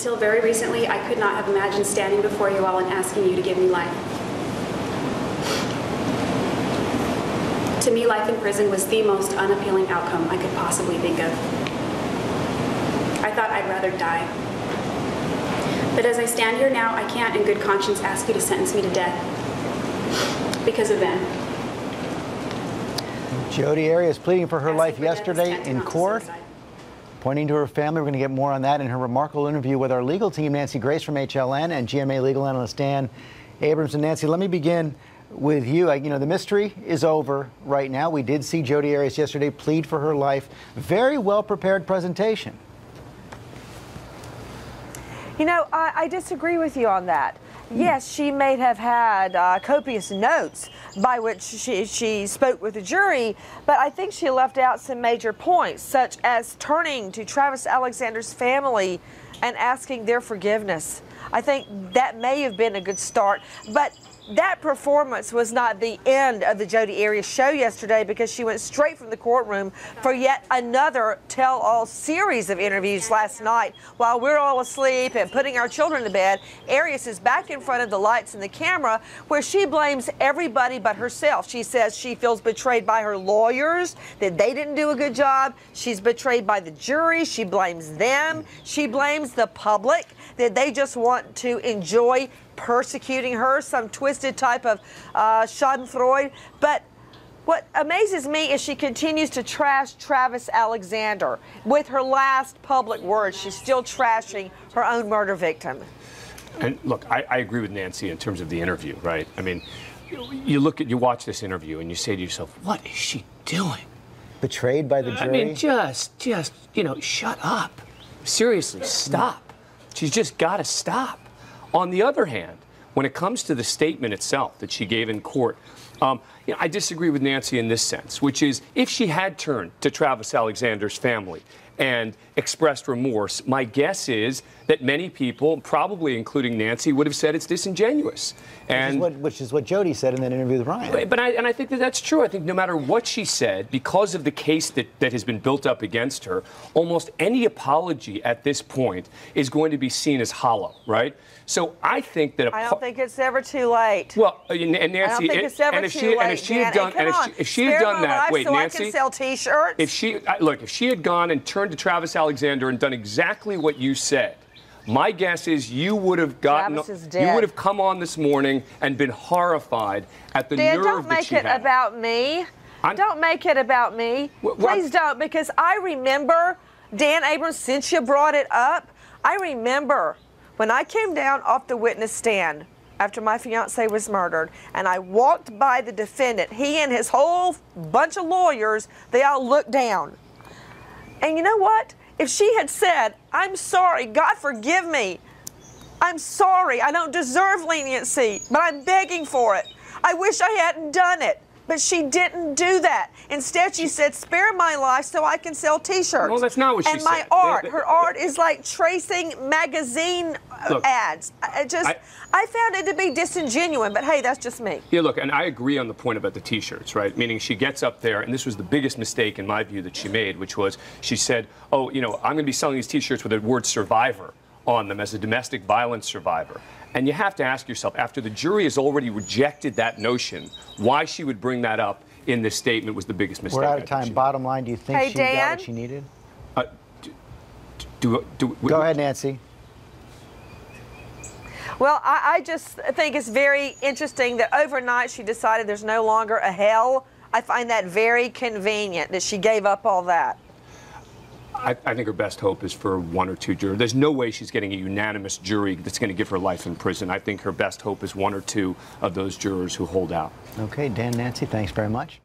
Until very recently, I could not have imagined standing before you all and asking you to give me life. To me, life in prison was the most unappealing outcome I could possibly think of. I thought I'd rather die. But as I stand here now, I can't in good conscience ask you to sentence me to death because of them. Jodi Arias pleading for her life yesterday in court, pointing to her family. We're going to get more on that in her remarkable interview with our legal team, Nancy Grace from HLN and GMA legal analyst Dan Abrams. And Nancy, let me begin with you. You know, the mystery is over right now. We did see Jodi Arias yesterday plead for her life. Very well prepared presentation. You know, I disagree with you on that. Yes, she may have had copious notes by which she spoke with the jury, but I think she left out some major points, such as turning to Travis Alexander's family and asking their forgiveness. I think that may have been a good start, but that performance was not the end of the Jodi Arias show yesterday, because she went straight from the courtroom for yet another tell-all series of interviews last night. While we're all asleep and putting our children to bed, Arias is back in front of the lights and the camera, where she blames everybody but herself. She says she feels betrayed by her lawyers, that they didn't do a good job. She's betrayed by the jury. She blames them. She blames the public, that they just want to enjoy persecuting her, some twisted type of schadenfreude. But what amazes me is she continues to trash Travis Alexander. With her last public words, she's still trashing her own murder victim. And look, I agree with Nancy in terms of the interview, right? I mean, you watch this interview and you say to yourself, what is she doing? Betrayed by the jury? I mean, just, you know, shut up. Seriously, stop. She's just got to stop. On the other hand, when it comes to the statement itself that she gave in court, you know, I disagree with Nancy in this sense, which is, if she had turned to Travis Alexander's family and expressed remorse, my guess is that many people, probably including Nancy, would have said it's disingenuous. Which is what Jodi said in that interview with Ryan. But I think that that's true. I think no matter what she said, because of the case that has been built up against her, almost any apology at this point is going to be seen as hollow, right? So I think that I don't think it's ever too late. Well, and Nancy, I don't think it's ever too late. If she had done that, wait, so Nancy, I can sell T-shirts. if she had gone and turned to Travis Alexander and done exactly what you said, my guess is you would have come on this morning and been horrified at the nerve that she had. Don't make it about me. Don't make it about me. Please don't, because I remember, Dan Abrams, since you brought it up, I remember when I came down off the witness stand after my fiance was murdered, and I walked by the defendant, he and his whole bunch of lawyers, they all looked down. And you know what? If she had said, I'm sorry, God forgive me, I'm sorry, I don't deserve leniency, but I'm begging for it, I wish I hadn't done it. But she didn't do that. Instead, she said, spare my life so I can sell T-shirts. Well, that's not what she said. And my art, her art is like tracing magazine ads. I found it to be disingenuous, but hey, that's just me. Yeah, look, and I agree on the point about the T-shirts, right? Meaning she gets up there, and this was the biggest mistake in my view that she made, which was she said, oh, you know, I'm going to be selling these T-shirts with the word survivor on them as a domestic violence survivor. And you have to ask yourself, after the jury has already rejected that notion, why she would bring that up in this statement was the biggest mistake. We're out of time. Bottom line, do you think she got what she needed? Go ahead, Nancy. Well, I just think it's very interesting that overnight she decided there's no longer a hell. I find that very convenient that she gave up all that. I think her best hope is for one or two jurors. There's no way she's getting a unanimous jury that's going to give her life in prison. I think her best hope is one or two of those jurors who hold out. Okay, Dan, Nancy, thanks very much.